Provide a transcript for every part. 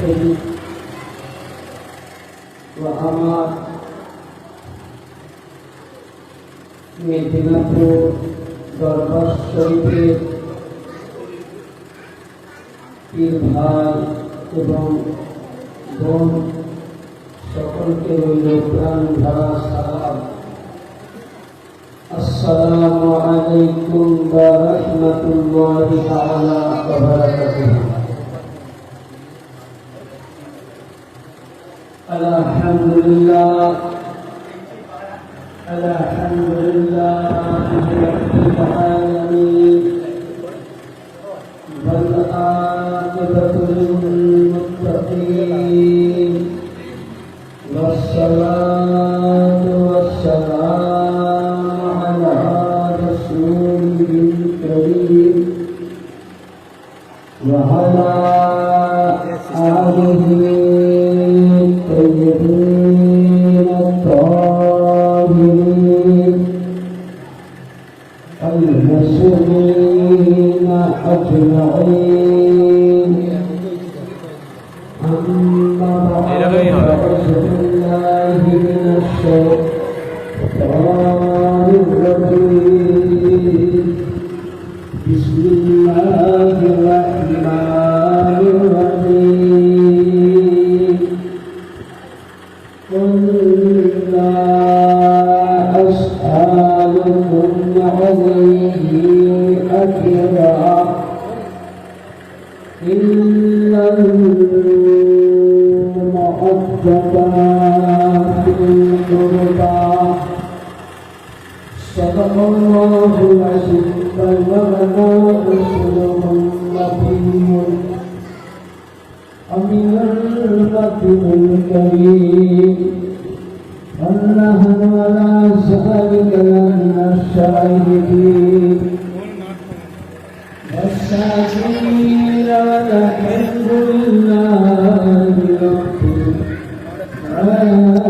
শরীফ ও আমার মেদিনাপুর দরবার শরীফের পীর ভাই এবং বোন সকলকে রইল প্রাণ ভরা সালাম। আসসালামু আলাইকুম ওয়া রাহমাতুল্লাহি তাআলা ওয়া বারাকাতুহু। আলহামদুলিল্লাহ আলহামদুলিল্লাহি রাব্বিল আলামিন ওয়াল আকিবাতু লিল মুত্তাকিন ওয়াসসালাতু ওয়াসসালামু আলা রাসূলিল কারীম ওয়া আলা আলিহি الطيبين الطاهرين المسلمين أجمعين. أما بعد فأعوذ بالله من الشيطان الرجيم. بسم الله الرحمن الرحيم. قل لا أسألكم عليه أجرا إلا المودة في القربى. صدق الله العظيم وبلغنا رسوله النبي أمين الرحيم الكريم. ونحن على ذلك لمن الشاهدين والشاكرين والحمد لله رب العالمين.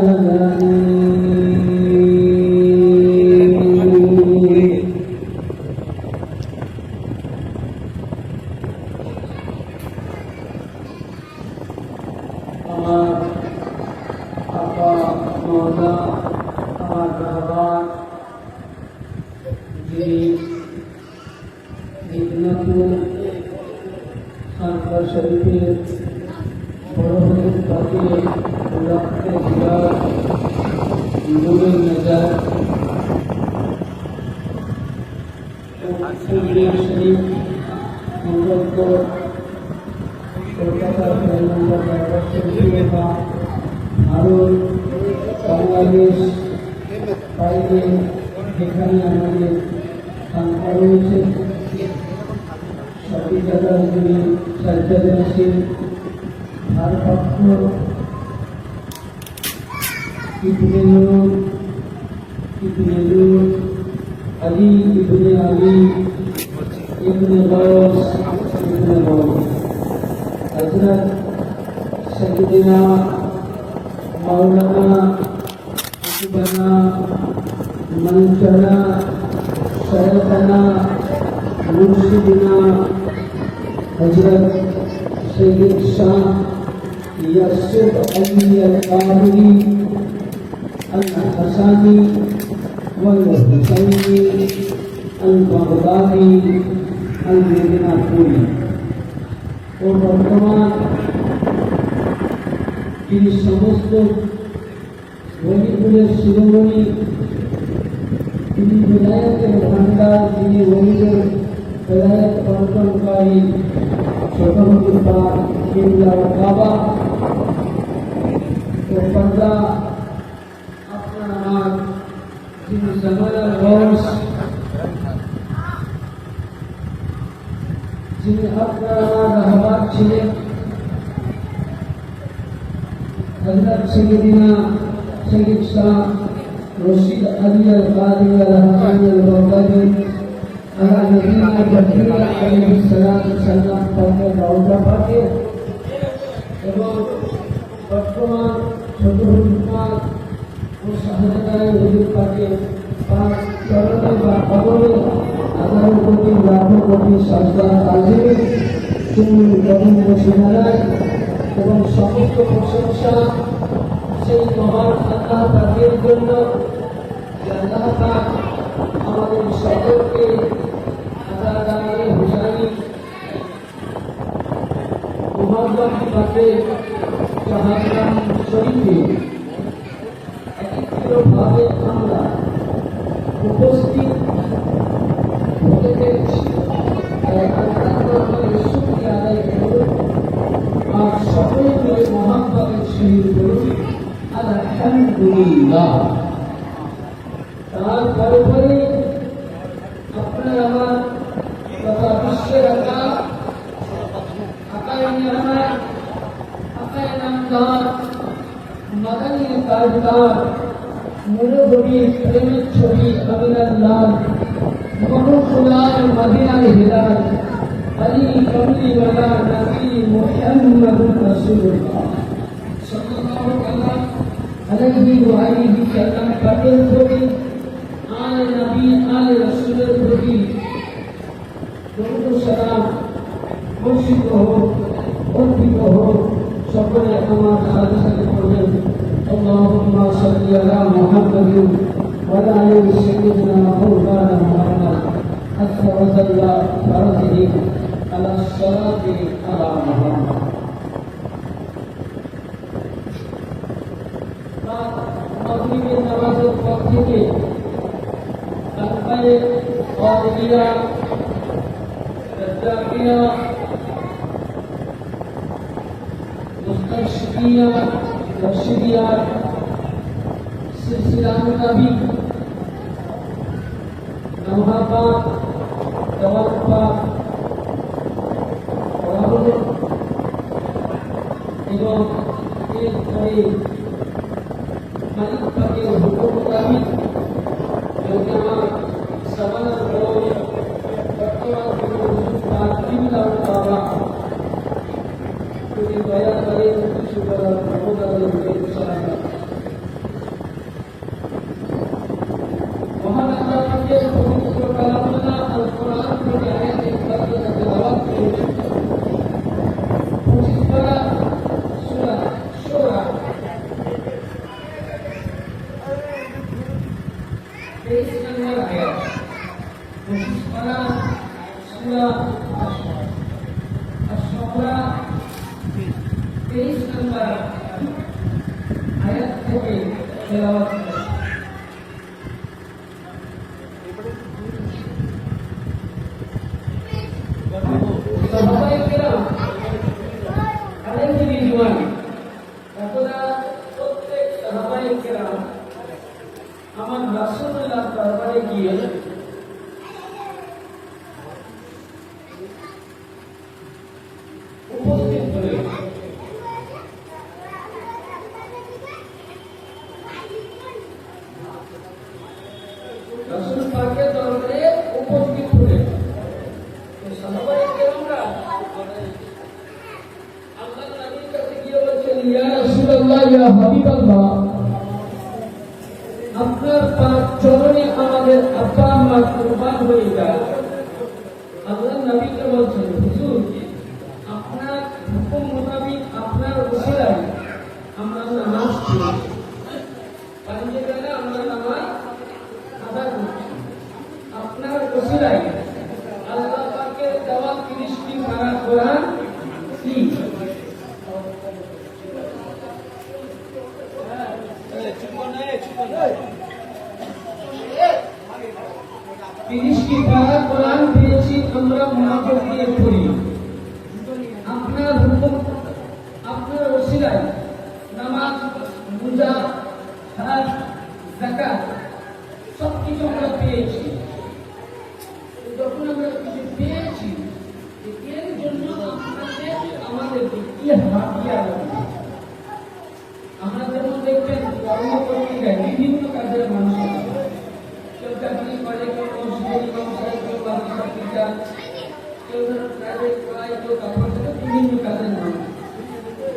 আমার আপা মহোদা, আমার বাবা যিনি মেদিনাপুর দরবার শরীফের বড় তাকে রক্তে জিয়ার নূরে নজর শরীফ মঙ্গলপুর কলকাতার দরবার শরীফে বা ভারত বাংলাদেশ বাইরে যেখানে আমাদের সংখ্যা রয়েছে সবই জায়গায় যিনি সাজ্জাদানশীল ভারপ্রাপ্ত ইবনে নূর আলী ইবনে আলী ইবনে গাউস ইবনে গাউস হযরত সাইয়্যিদিনা মাওলানা কুতুবানা মনসানা শায়খানা মুর্শিদিনা হযরত সৈয়দ শাহ ইয়াসুফ আলী আল-কাহিরি আল-হাসানি ওয়াল হুসাইনি আল-বাগদাদি আল-মেদিনাপুরি ও বর্তমান তিনি সমস্ত ওলিগুলের শিরোমণি, তিনি বিনায়কের ভান্ডার, তিনি ওলিদের বেলায়েত অর্জনকারী ছোট হুজুর কিবলা বাবা ও পাল্লা আপনার আমার যিনি জামানার বয়স, যিনি আপনার আমার রাহবার ছিলেন হযরত সাইয়্যিদিনা সৈয়দ শাহ রশিদ আলী আল-কাদি আল-হাসানি আল-বাগদাদি আলা নবীনা বকরিয়া আলাইহিস সালাম পাকে রওজা পাকে এবং বর্তমান ছোট হুজুর ও শাহজালাল হুজুর পাকে পাক চরণে বা কবরে হাজারো কোটি লাখো কোটি সাজদা তাজিম তুমি গোবিন্দ সিংহারায় এবং প্রশংসা সেই মহান আল্লাহ পাকের জন্য যে আল্লাহ পাক আমাদের সকলকে আদায় হুসাইন মোহাম্মদ পাকে জাহান্নাম শরীফে একত্রিতভাবে আমরা উপস্থিত হতে পেরেছি। শুকরিয়া আদায় করুন আর সকলে মিলে মোহাম্মদের শহীদ করুন আলহামদুলিল্লাহ। তারপরে আপনার আমার তথা বিশ্বের মাদানী কাজদার মুরব্বীর প্রেমের ছবি আমিনার লাল মনুখুলার মদিনার হিলাল আলী কমলি ওয়ালা নবী মুহাম্মদুর রাসূলুল্লাহ সাল্লাল্লাহু আলাইহি ওয়া আলিহি সাল্লাম পাকের ছবি আলে নবী আলে রাসূলের প্রতি দরুদ ও সালাম বর্ষিত হোক অর্পিত হোক। সকলে আমার সাথে সাথে পড়বেন আল্লাহুম্মা সাল্লি আলা মুহাম্মাদিন ওয়া আলা আলি সাইয়্যিদিনা মাওলানা মুহাম্মদ হাত্তা ওয়াসাল্লা বারাকাতিহি আলা সালাতি আলা মুহাম্মদ। মাগরিবের নামাজের পর থেকে তারপরে ওয়াদিয়া রাজ্জাকিয়া मुस्तशफिया रशीदिया सिलसिला नबी नवहापा दवापा और एवं एक बड़े मालिक के हुक्म मुताबिक जो जहाँ सवाल करोगे वर्तमान ताकीद और যদি দয়া করে কিছু করার ক্ষমতা রয়েছে ইনশাআল্লাহ। মহান আল্লাহ পাকের পবিত্র কালামুল্লাহ আল কোরআন থেকে আয়াতে কারিমা তেলাওয়াত করুন। 25 পারা সূরা শূরা 23 নম্বর আয়াত 25 পারা সূরা আশ-শুরা 23 নম্বর আয়াত থেকে তেলাওয়াত করুন। সাহাবায়ে কেরাম আলাইহিম রিদওয়ান আপনারা প্রত্যেক সাহাবায়ে কেরাম আমার রাসূলুল্লাহ দরবারে গিয়ে উপস্থিত হলেন। রাসূল পাকের দরবারে উপস্থিত হলেন। তো সাহাবায়ে কেরামরা আল্লাহর নবীর কাছে গিয়ে বলছেন, ইয়া রাসূলুল্লাহ, ইয়া হাবিবাল্লাহ, আপনার পাক চরণে আমাদের আব্বা আম্মা কুরবান হয়ে যায়। আল্লাহর নবীকে বলছেন, হুজুর, আপনার হুকুম মোতাবেক আপনার ওসিলায় আমরা নামাজ পড়ি, পাঞ্জাবেলা আমরা নামাজ আদায় করছি। আপনার ওসিলায় আল্লাহ পাকের দেওয়া 30টি পারা কোরআন কি 30টি পারা কোরআন পেয়েছি, আমরা মনোযোগ দিয়ে পড়ি। আপনার হুকুম, আপনার ওসিলায় নামাজ, রোজা, হজ, যাকাত সবকিছু আমরা পেয়েছি। যখন আমরা কিছু পেয়েছি, এর জন্য আমাদেরকে কি হাতিয়ার লাগবে? আমরা যেমন দেখবেন কর্মকর্মীরা বিভিন্ন কাজের মানুষ আছে, কেউ চাকরি করে, কেউ মসজিদের ইমাম সাহেব, কেউ বাদশাহ টিচার, কেউ কাজের করায়, কেউ কাপড় থেকে বিভিন্ন কাজের মানুষ।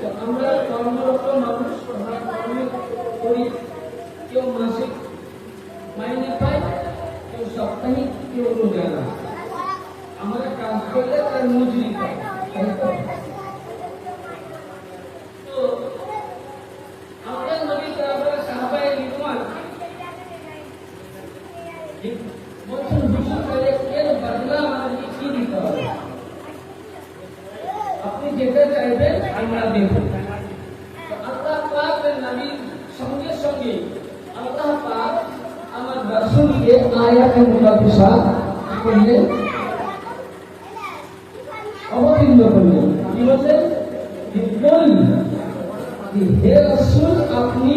তো আমরা কর্মরত মানুষ, আমরা কর্ম করি, কেউ মাসিক মাইনে পায়, কেউ সাপ্তাহিক, কেউ রোজানা। আমরা কাজ করলে তার মজুরি পাই, তাই তো? তো আমরা দেব। আল্লাহ পাকের নবীর সঙ্গে সঙ্গে আল্লাহ পাক আমার রাসূলকে আয়াতে মুকাদ্দাসা করলেন, অবতীর্ণ করলেন। কি বললেন? হে রাসূল, আপনি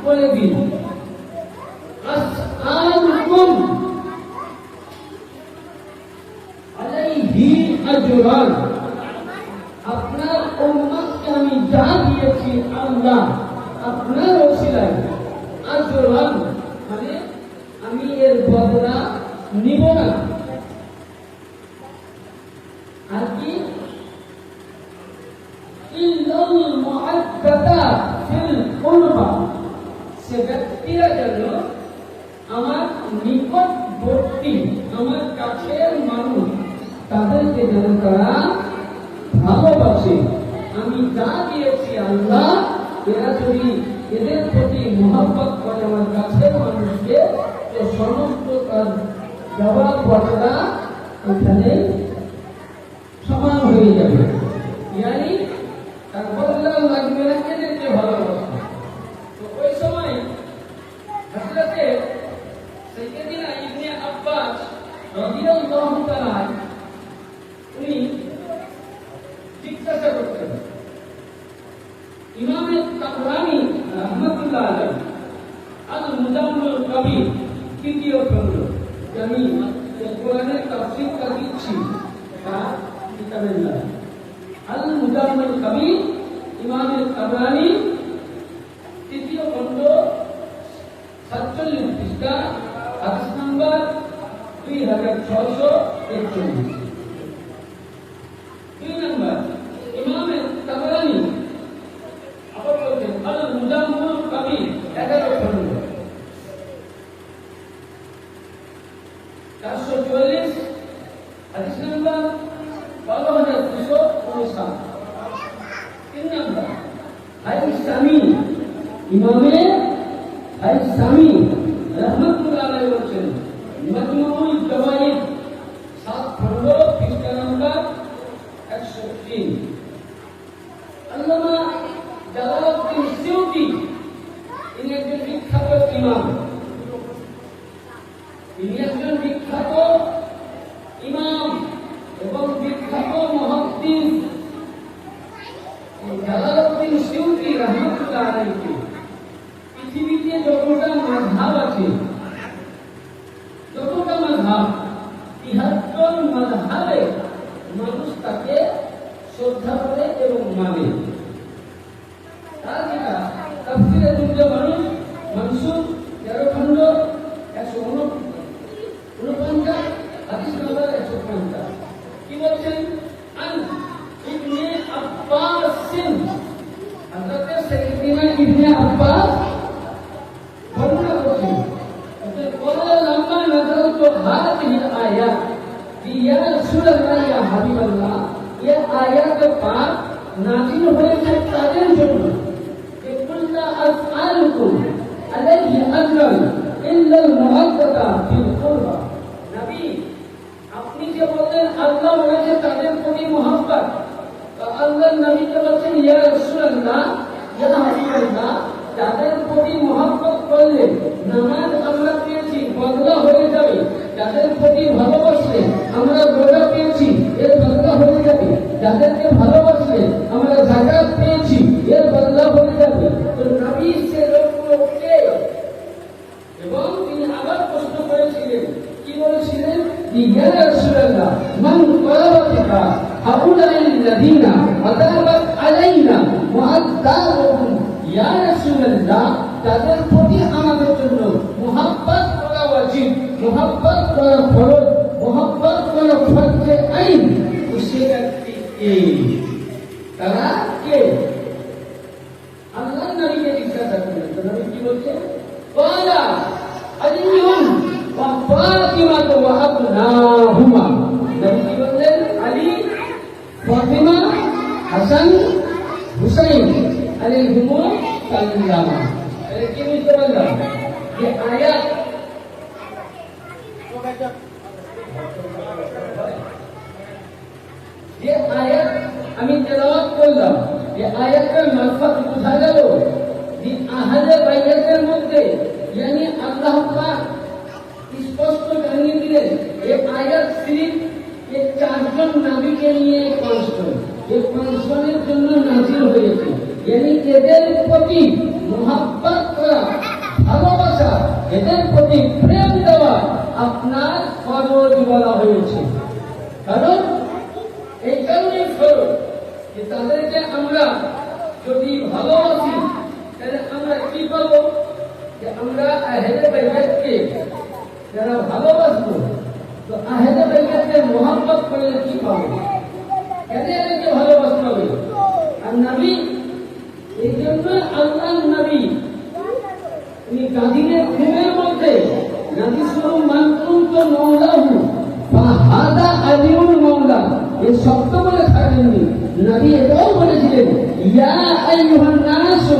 বলে দিন, আসআলুকুম আলাইহি আজরান, আপনার উম্মতকে আমি যা দিয়েছি আল্লাহ আপনার ওসিলায়, আজরান মানে আমি এর বদলা নিব না। আর কি? ইল্লাল মুআদ্দাতা ফিল কুরবা, সে ব্যক্তিরা যেন আমার নিকটবর্তী, আমার কাছের মানুষ, তাদেরকে যেন তারা ভালোবাসে। আমি যা দিয়েছি আল্লাহ, এরা যদি এদের প্রতি মহব্বত করে আমার কাছের মানুষকে, তো সমস্ত তার জবাব বদলা এখানে সমান হয়ে যাবে। ইয়ানি তার বদলা লাগবে না, এদেরকে ভালোবাসে। তো ওই সময় হযরতে সাইয়্যিদনা ইবনে আব্বাস রাদিয়াল্লাহু তাআলা উনি জিজ্ঞাসা করতেন, ইমাম তাবরানী রাহমাতুল্লাহ আলাইহি আল-মুজাম্মিল কবির তৃতীয় খণ্ড, আমি কোরআনের তাফসীরটা দিচ্ছি তার কিতাবের নাম আল-মুজাম্মিল কবির, ইমাম তাবরানী তৃতীয় খণ্ড 47 পৃষ্ঠা, হাদিস নাম্বার 2641। 2 নম্বর, ইমাম তাবরানী আবার বলছেন আল-মুজাম্মিল কবির 11 খণ্ড 444, হাদিস নাম্বার 12259। 3 নম্বর, হাইসামি, ইমামে হাইসামি রাহমাতুল্লাহ আলাইহি বলেন মাজমুউল জাওয়াইদ 7 খণ্ড পৃষ্ঠা নাম্বার 103। আল্লামা জালালউদ্দিন সিউতি, ইনি একজন বিখ্যাত ইমাম, ইনি একজন বিখ্যাত ইমাম এবং বিখ্যাত মুহাদ্দিস। জালালউদ্দিন সিউতি রাহমাতুল্লাহ আলাইহি পৃথিবীতে যতটা মাযহাব আছে, যতটা মাযহাব ৭৩ মাযহাবে মানুষ তাকে শ্রদ্ধা করে এবং মানে। তার যেটা তাফসীরে দুর্গে মানুষ মনসুব 13 খণ্ড 149, হাদিস নাম্বার 150। কি বলছেন? আন ইবনে আব্বাস, হযরত সাইয়্যিদনা ইবনে আব্বাস বর্ণনা করছেন, বলা লম্বা নাযালতু হাযিহিল আয়াত ইয়া রাসূলুল্লাহ ইয়া হাবিবাল্লাহ, এই আয়াত পাক নাযিল হয়েছে তাদের জন্য যে কুল্লা আসআলুকুম আলাইহি আজরান ইল্লাল মুআদ্দাতা ফিল কুরবা। নবী, আপনি যে বললেন আল্লাহ বলেছে তাদের প্রতি মহব্বত, তো আল্লাহ নবীকে বলছেন ইয়া রাসূলুল্লাহ ইয়া হাবিবাল্লাহ, যাদের প্রতি মহব্বত করলে নামাজ আমরা পেয়েছি বদলা হয়ে যাবে, যাদের প্রতি ভালোবাসলে আমরা রোজা পেয়েছি এর বদলা হয়ে যাবে, যাদেরকে ভালোবাসলে আমরা যাকাত পেয়েছি এর বদলা হয়ে যাবে। তো নবী সে লোককে, এবং তিনি আবার প্রশ্ন করেছিলেন, কি বলেছিলেন? ইয়া রাসূলুল্লাহ মান ক্বারাতিকা হাউলাইল্লাযিনা আযাবাত আলাইনা মুআদ্দাতুহুম, ইয়া রাসূলুল্লাহ তাদের প্রতি আমাদের জন্য মুহাব্বত করা ওয়াজিব, মুহাব্বত করা ফরজ, মুহাব্বত করা ফরজে আইন। তো সে ব্যক্তি কে? তারা কে? আল্লাহ নবীকে জিজ্ঞাসা করলেন, তো নবী কি বলছেন? ক্বালা আলিয়ুন ওয়া ফাতিমা ওয়া আবনাহুমা। নবী কি বললেন? আলী, ফাতিমা, হাসান, হুসাইন আলাইহিমুস সালাম। তাহলে কি বুঝতে পারলাম? যে আয়াত যে আয়াত আমি তেলাওয়াত বললাম এই আয়াতের মারফত বোঝা গেল যে আহলে বাইতের মধ্যে यानी আল্লাহ পাক স্পষ্ট জানিয়ে দিলেন এই আয়াত সিরিফ এই চারজন নবীকে নিয়ে কনস্টন এই কনস্টনের জন্য নাজিল হয়েছে यानी এদের প্রতি মোহাব্বত করা ভালোবাসা এদের প্রতি প্রেম দেওয়া আপনার ফরজ বলা হয়েছে কারণ এই কারণে ফরজ যে তাদেরকে আমরা যদি ভালোবাসি তাহলে আমরা কি পাবো যে আমরা আহলে বাইতকে যারা ভালোবাসবো তো আহলে বাইতকে মোহাব্বত করলে কি পাবো কেন এদেরকে ভালোবাসতে হবে আর নবী এই জন্য আল্লাহ নবী উনি গাদিনের ঘুমের মধ্যে নবী শুরু মানতুম তো মৌলাহু ফাহাদা আলিউল মৌলা এই শব্দ বলে থাকেননি নবী এটাও বলেছিলেন ইয়া আইয়ুহান নাসু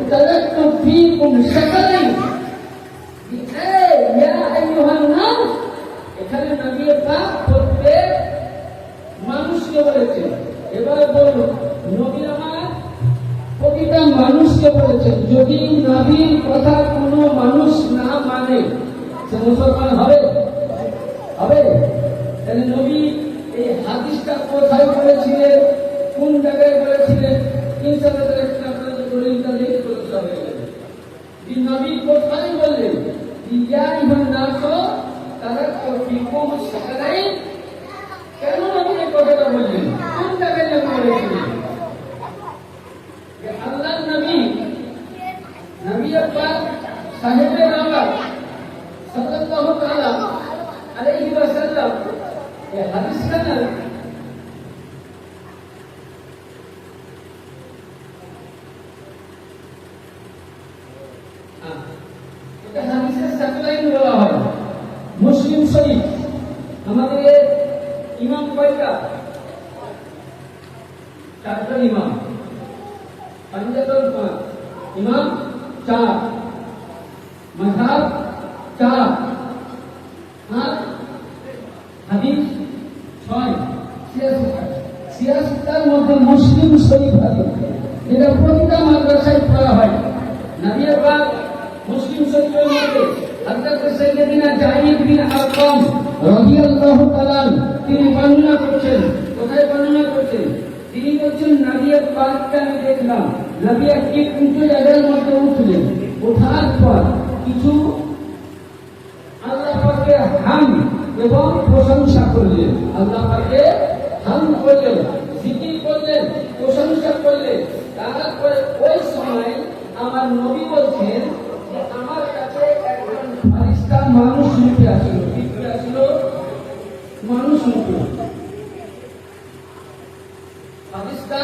তারাক্তু ফীকুম শাকালাইন ইয়া আইয়ুহান নাস এখানে নবী পাক প্রত্যেক মানুষকে বলেছেন এবারে বলুন নবী আমার প্রতিটা মানুষকে বলেছেন যদি নবীর কথা কোনো মানুষ না মানে সে মুসলমান হবে হবে তাহলে নবী এই হাদিসটা কোথায় বলেছিলেন কোন জায়গায় বলেছিলেন ইনশাআল্লাহ আপনাদের দলিলটা দেখে বলতে হবে যে নবী কোথায় বললেন ইয়া ইমান নাস তারা ফীকুম শাকালাইন কেন নবী এই কথাটা বললেন কোন জায়গায় বলেছিলেন আল্লাহ নবী নবী পাক সাহেবে রাওয়াত সাল্লাল্লাহু তাআলা আলাইহি ওয়াসাল্লাম এই হাদিসটা না এটা হাদিসের সাকলাইন বলা হয় মুসলিম শরীফ আমাদের ইমাম কয়টা চারজন ইমাম पंजातन पांच इमाम चार मजहब चार হাদিস ছয় সিয়াসিতার মধ্যে মুসলিম শরীফ হাদিস এটা প্রতিটা মাদ্রাসায় পড়া হয় নবী পাক মুসলিম শরীফের মধ্যে হযরত সাইয়্যিদিনা জাহিদ বিন আরকাম রাদিয়াল্লাহু তাআলা তিনি বর্ণনা করছেন কোথায় বর্ণনা করছেন তিনি বলছেন নবী পাককে আমি দেখলাম নবী একটি উঁচু জায়গার মধ্যে উঠলেন ওঠার পর কিছু আল্লাহ পাকের হামদ এবং প্রশংসা করলেন আল্লাহ পাকে হামদ করলেন জিকির করলেন প্রশংসা করলেন তারপরে ওই সময় আমার নবী বলছেন যে আমার কাছে একজন ফেরেশতা মানুষ রূপে আসলো কি করে আসলো মানুষ রূপে ফেরেশতা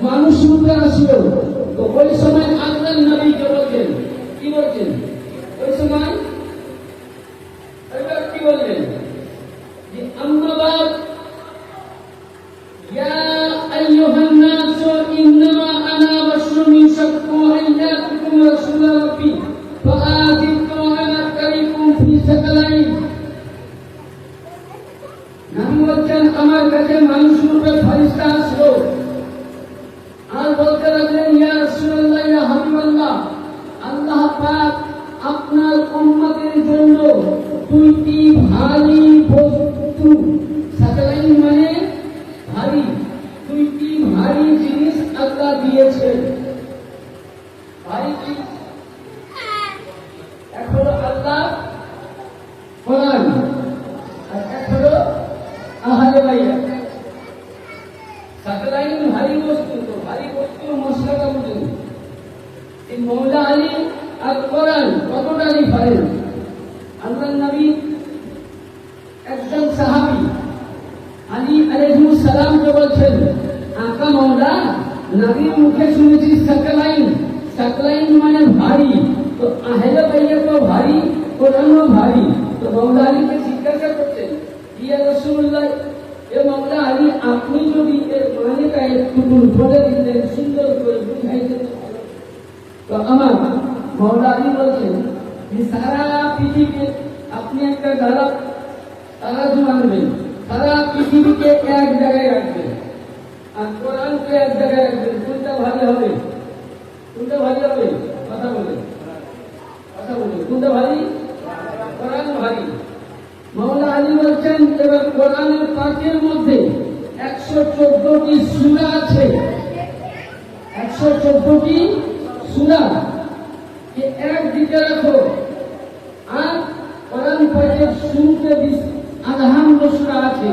মানুষ রূপে আসলো তো ওই সময় আল্লাহ নবীকে বলছেন কি বলছেন ওই সময় এবার কি বললেন যে আম্মা বাদ ইয়া আইয়ুহান নাস ইন্নামা আনা বাশরুন ইউশাক্কু আইয়াকুম রাসূল রাব্বি ফাআযিতু আনা কারিকুম ফি সাকালাইন নবী বলছেন আমার কাছে মানুষ রূপে ফেরেশতা আসলো আর বলতে লাগলেন ইয়া রাসূলুল্লাহ ইয়া হাবিবাল্লাহ আল্লাহ পাক আপনার উম্মতের জন্য দুইটি ভারী বস্তু সাকালাইন মানে ভারী দুইটি ভারী জিনিস আল্লাহ দিয়েছেন ভারী কি এক হলো আল্লাহ কোরআন আর এক হলো আহলে বাইত সাকালাইন ভারী বস্তু তো ভারী বস্তুর মশলাটা বুঝুন এই মৌলা আলী আর কোরআন কতটা ডিফারেন্স আল্লাহ নবী একজন সাহাবী আলী আলাইহিস সালাম কে বলছেন আকা মৌলা নবীর মুখে শুনেছি সাকালাইন সাকালাইন মানে ভারী তো আহলে বাইত তো ভারী কোরআনও ভারী তো মৌলা আলীকে জিজ্ঞাসা করছেন ইয়া রাসূলুল্লাহ এ মৌলা আলী আপনি যদি এর মানেটা একটু বলে দিতেন সুন্দর করে বুঝাইতেন তো আমার মৌলা আলী বলছেন যে সারা পৃথিবীকে আপনি একটা তারাজু আনবেন সারা পৃথিবীকে এক জায়গায় রাখবেন আর কোরআনকে এক জায়গায় কোনটা ভারী হবে? কোনটা ভারী হবে? কথা বলে কোনটা ভারী? কোরআন ভারী। মাওলা আলী বলছেন এবার কোরআনের পাকের মধ্যে 114টি সূরা আছে। 114টি সূরা একদিকে রাখো, আর কোরআন পাকের শুরুতে আলহামদুলিল্লাহ সূরা আছে,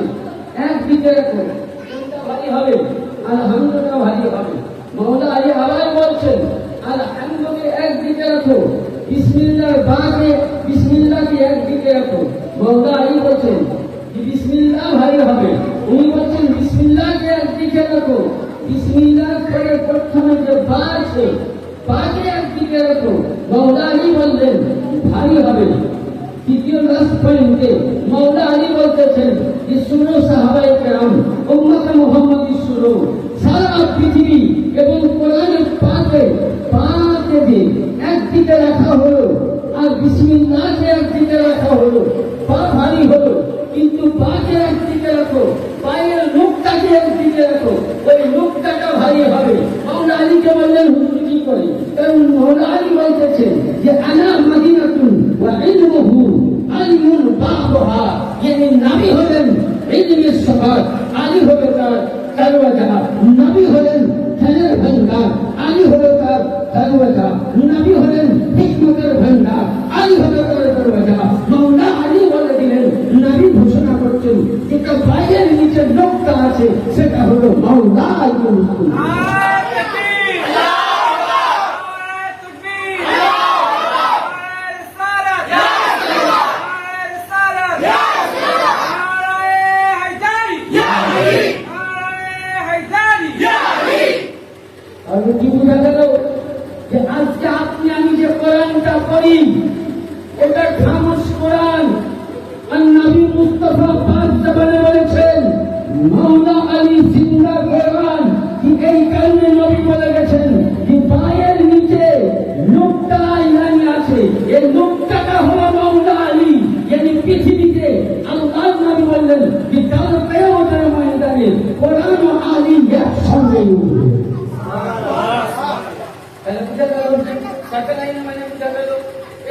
একদিকে রাখো। কোনটা ভারী হবে? আলহামদুলিল্লাহ ভারী হবে। মাওলা আলী আবার বলছেন আলহামদুলিল্লাহ একদিকে রাখো, বিসমিল্লাহকে একদিকে রাখো। মাওলা আলী বলছেন বিসমিল্লাহ ভারী হবে, উনি বলছেন বিসমিল্লাহকে একদিকে রাখো। বিসমিল্লাহ পরে প্রথমে যে বা আছে, বাকে একদিকে রাখো। মাওলা আলী বললেন ভারী হবে। তৃতীয় লাস্ট পয়েন্টে মাওলা আলী বলতেছেন যে শুনো সাহাবায়ে কেরাম, উম্মতে মুহাম্মাদি শুনো, সারা পৃথিবী এবং কোরআনের পাকে যে একদিকে রাখা হলো আর বিসমিল্লাহকে একদিকে রাখা হলো, পা ভারী হলো, কিন্তু পাকে একদিকে রাখো, পায়ের লোকটাকে একদিকে রাখো, ওই লোকটাটা ভারী হবে। মাওলা আলীকে বললেন হুজুর কি করে? কারণ মাওলা আলী বলতেছেন যে আনা মাদিনাতুন ওয়া ইলমুহু আলিমুন বাবুহা, yani নবী হলেন ইলমের সবার, আলী হলো তার দরওয়াজা। নবী হলেন জ্ঞানের ভান্ডার, আলী হলো তার দরওয়াজা। নবী হলেন হিকমতের ভান্ডার, আলী হলো তার দরওয়াজা। মাওলা আলী বলে দিলেন, নবী ঘোষণা করছেন যেটা বাইরের নিচে লোকটা আছে সেটা হলো মাওলা আলী। কি বোঝা গেল? যে আজকে আপনি আমি যে কোরআনটা পড়ি এটা খামোশ কোরআন। আর নবী মুস্তাফা পাক জবানে বলেছেন মাওলা আলী জিন্দা কোরআন। কি এই কারণে নবী বলে গেছেন যে পায়ের নিচে লোকটা ইমানি আছে, এই লোকটাটা হলো মাওলা আলী। yani পৃথিবীতে আল্লাহ নবী বললেন যে কাল কিয়ামতের ময়দানে কোরআন ও আলী একসঙ্গে উঠবে।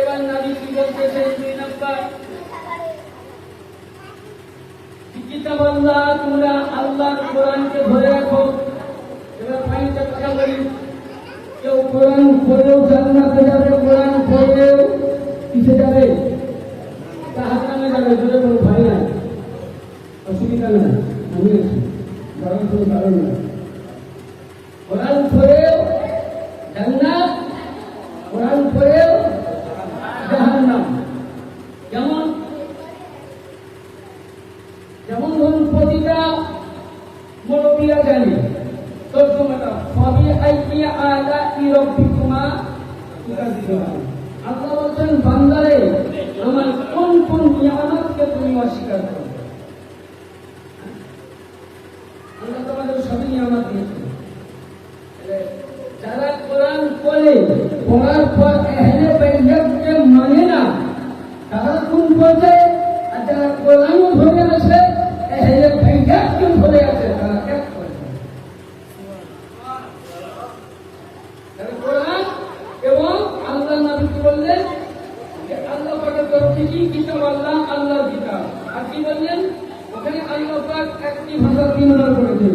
এবার নবী কি বলতেছেন? 2 নম্বর কিতাব আল্লাহ, তোমরা আল্লাহর কোরআনকে ধরে রাখো। এবার পয়েন্টটা কথা বলি, কেউ কোরআন পড়েও জান্নাতে যাবে, কোরআন পড়েও কিসে যাবে? জাহান্নামে যাবে। জোরে বলো ভাই না, অসুবিধা না, আমি আছি, বরং কোনো কারণ না। কোরআন পড়েও জান্নাত, কোরআন পড়েও জাহান্নাম। যেমন ধরুন প্রতিটা মুরব্বিরা জানে তর্জমাটা সবই আইয়া আলা ইরাব্বিকুমা তুকাজ্জিবান। আল্লাহ বলেন বান্দারে আমার কোন কোন নিয়ামতকে তুমি অস্বীকার করো। আল্লাহ তোমাদের সবই নিয়ামত দিয়েছেন। যারা কোরআন পড়ে, পড়ার পর আহলে বাইতকে মানে না, তারা কোন পর্যায়ে? আর যারা কোরআনও ধরে আছে, আহলে বাইতকে ধরে আছে, তারা এক পর্যায়ে। কোরআন এবং আল্লাহ নবী কি বললেন যে আল্লাহ পাকের তরফ থেকে কিতাব আল্লাহ, আল্লাহর কিতাব। আর কি বললেন ওখানে? আল্লাহ পাক একটি ভাষা 3 বার করেছেন,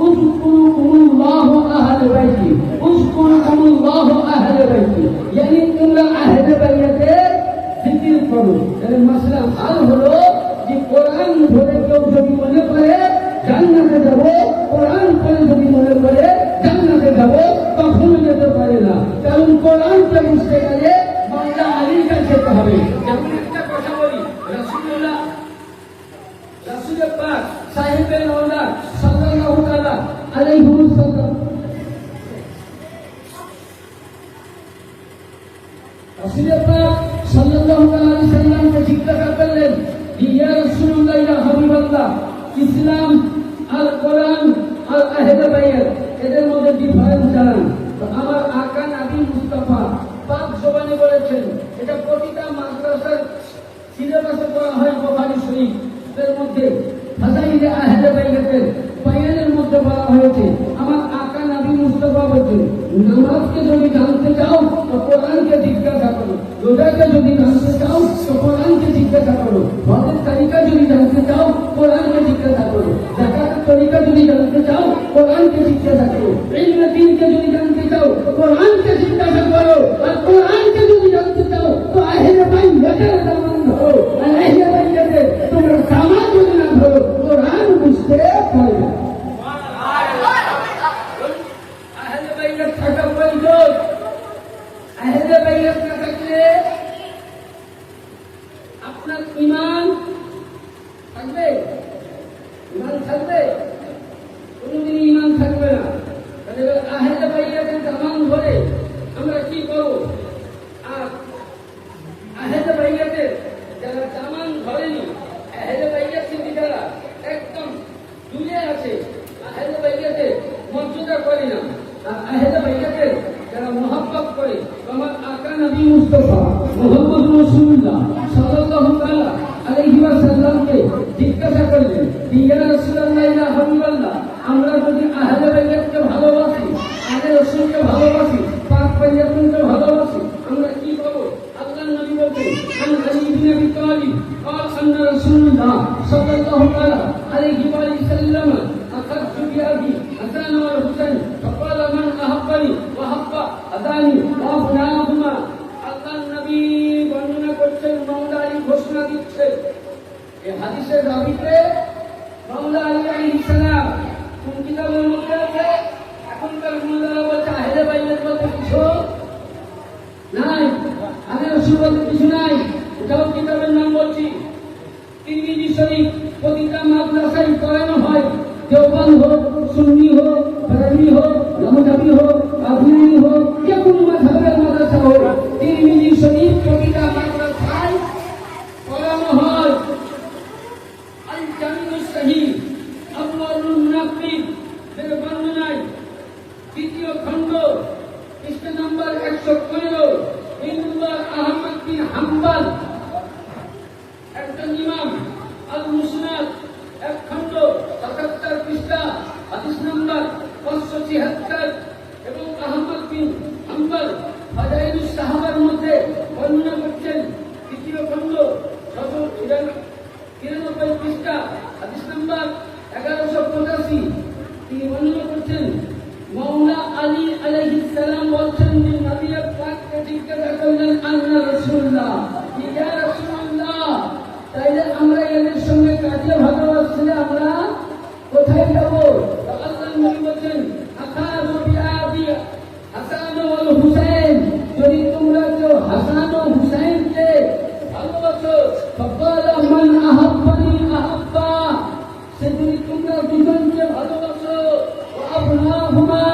উযকুরুল্লাহ আহলে বাইতি, উযকুরুল্লাহ আহলে বাইতি, yani তোমরা আহলে বাইতের জিকির করো। এর মাসলা হাল হলো যে কোরআন ধরে কেউ যদি মনে করে জান্নাতে যাব, কোরআন পড়ে যদি মনে করে জান্নাতে যাব, কখনো যেতে পারে না। কারণ কোরআনটা বুঝতে গেলে মাওলা আলীর কাছে যেতে হবে। যেমন একটা কথা বলি, রাসূলুল্লাহ পাক সাহেবে নওলা সাল্লাল্লাহু তাআলা আলাইহি ওয়াসাল্লাম রাসূলুল্লাহ পাক সাল্লাল্লাহু আলাইহি ওয়াসাল্লামকে জিজ্ঞাসা করলেন, ইয়া রাসূলুল্লাহ, ইয়া হাবিবাল্লাহ, ইসলাম আর কোরআন আর আহলে বাইত এদের মধ্যে ডিফারেন্স জানান। তো আমার আকা নবী মুস্তাফা পাক জবানে বলেছেন এটা প্রতিটা মাদ্রাসার সিলেবাসে পড়া হয়। বুখারী শরীফ এর মধ্যে ফাযাইলে আহলে বাইতের বায়ানের মধ্যে বলা হয়েছে। আমার নামাজকে যদি জানতে চাও তো কোরআনকে জিজ্ঞাসা করো, রোজাকে যদি জানতে চাও তো কোরআনকে জিজ্ঞাসা করো, হজের তালিকা যদি জানতে চাও কোরআনকে জিজ্ঞাসা করো, যাকাতের তরিকা যদি জানতে চাও কোরআনকে জিজ্ঞাসা করো, ইলমে দ্বীনকে যদি জানতে চাও কোরআনকে জিজ্ঞাসা করো, আর কোরআনকে যদি জানতে চাও তো আহলে বাইতের দামান ধরো, আর আহলে বাইতের তোমরা সামান যদি না ধরো কোরআন বুঝতে পারবে না। আহলে বাইত থাকা প্রয়োজন। আহলে বাইত না থাকলে আপনার ঈমান থাকবে? ঈমান থাকবে? কোনদিন ঈমান থাকবে না। তাহলে আহলে বাইতের দামান ধরে আমরা কি করব? আর আহলে বাইতের যারা দামান ধরেনি, আহলে বাইতের থেকে যারা একদম দূরে আছে, আহলে বাইতের মর্যাদা করে না, আর আহলে বাইতের যারা মহব্বত করে, আমার আকা নবী মুস্তাফা মুহাম্মদ রাসূলুল্লাহ সাল্লাল্লাহু তাআলা আলাইহি ওয়াসাল্লামকে জিজ্ঞাসা করলেন, ইয়া রাসূলুল্লাহ ইয়া হাবিবাল্লাহ, আমরা যদি আহলে বাইতকে ভালোবাসি, আহলে রাসূলকে ভালোবাসি, পাক পয়গম্বরকে ভালোবাসি, আমরা কি করব? আল্লাহর নবী বলেন, আন আলী ইবনে আবি তালিব قال ان رسول الله صلى الله عليه وسلم اخذت بأبي حسن والحسين فقال من احبني واحب اذاني وابناهما। আল্লাহর নবী বর্ণনা করছেন, মাওলা আলী ঘোষণা দিচ্ছেন এই হাদিসের রাবিতে মাওলা আলী আলাইহিস সালাম কোন কিতাবের মধ্যে আছে? এখনকার মুল্লারা বলছে আহলে বাইত বলতে কিছু নাই, আহলে রাসূল বলতে কিছু নাই। এটাও কিতাবের নাম বলছি, তিরমিজি শরীফ প্রতিটা মাদ্রাসায় পড়ানো হয়, দেওবন্দ হোক, সুন্নি হোক, বরেলভি হোক, লামজাবি হোক, আজমিরি হোক, যে কোনো মাযহাবের মাদ্রাসা হোক, তিরমিজি শরীফ প্রতিটা মাদ্রাসায় পড়ানো হয়। আল জামিউস সহিহ আবওয়াবুল মুনাফিক এর বর্ণনায় দ্বিতীয় খণ্ড পৃষ্ঠা নম্বর 115 ইমাম আহমদ বিন হাম্বল একজন ইমাম, আল মুসনাদ এক খণ্ড 77 পৃষ্ঠা হাদিস নম্বর 576 এবং আহমদ বিন হাম্বল ফাজাইলুস সাহাবার মধ্যে বর্ণনা করছেন তৃতীয় খণ্ড 693 পৃষ্ঠা হাদিস নম্বর 1185। তিনি বর্ণনা করছেন, মাওলা আলী আলাইহিস সালাম বলছেন যে নবী পাককে জিজ্ঞাসা করলেন, আন্না রাসূলুল্লাহ, ইয়া রাসূলুল্লাহ, তাইলে আমরা এদের সঙ্গে কাজে ভালোবাসলে আমরা কোথায় যাব? আল্লাহর নবী বলেন, আখাযু বিআবি হাসান ওয়াল হুসাইন, যদি তোমরা কেউ হাসান ও হুসাইনকে ভালোবাসো, ফাকালা মান আহাব্বানি আহাব্বা, সে যদি তোমরা দুজনকে ভালোবাসো, ওয়া আবনাহুমা,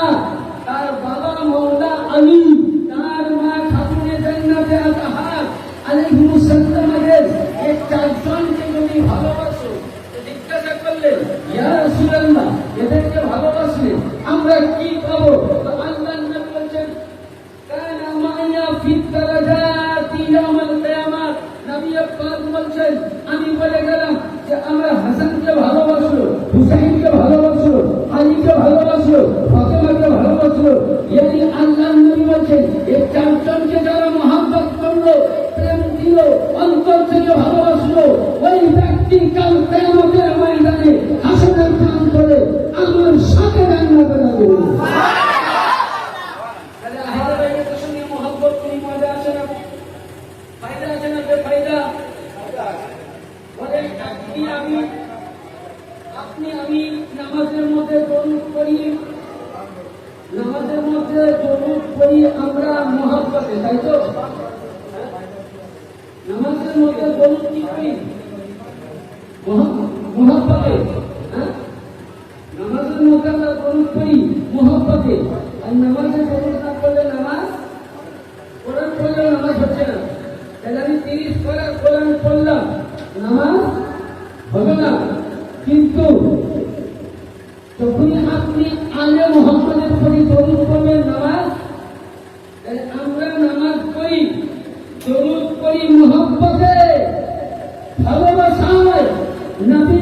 তার বাবা মাওলা আলী, তার মা খাতুনে জান্নাতে আতহার আলাইহিস সালামের এই চারজনকে যদি ভালোবাসো, জিজ্ঞাসা করলেন, ইয়া রাসূলুল্লাহ, এদেরকে ভালোবাসলে আমরা কি পাবো? তো আল্লাহর নবী বলেন, কানা মা'য়া ফিদ দারাজাতি ইয়াউমাল কিয়ামাহ, নবী পাক বলেন, আমি বলে গেলাম যে আমরা হাসানকে ভালোবাসলো, হুসাইনকে ভালোবাসলো, আলীকে ভালোবাসলো, ফাতেমাকে ভালোবাসলো, এই আল্লাহর নবী বলেন এই চারজনকে যারা মহব্বত করলো, প্রেম দিল, অন্তর থেকে ভালোবাসলো, ওই ব্যক্তি কাল কিয়ামতের ময়দানে হাসরের প্রান্তরে আমার সাথে জান্নাতে যাবে। তাহলে আহলে বাইতের সঙ্গে মহব্বত করি, মজা আছে না? ফায়দা আছে না? বেফায়দা? বলে আপনি আমি নামাজের মধ্যে দরুদ পড়ি, নামাজের মধ্যে দরুদ পড়ি আমরা মহব্বতে, তাই তো? নামাজের মধ্যে দরুদ কি করি? মহব্বতে। নামাজের মধ্যে আমরা দরুদ পড়ি মহব্বতে, আর নামাজের দরুদ না পড়লে নামাজ, কোরআন পড়লে নামাজ হচ্ছে না। তাহলে আমি 30 পারা কোরআন পড়লাম, নামাজ হবে না। কিন্তু যখনই আপনি আলে মুহাম্মাদের প্রতি দরুদ পড়বেন নামাজ, তাহলে আমরা নামাজ পড়ি, দরুদ পড়ি মহব্বতে, ভালোবাসায়, নবী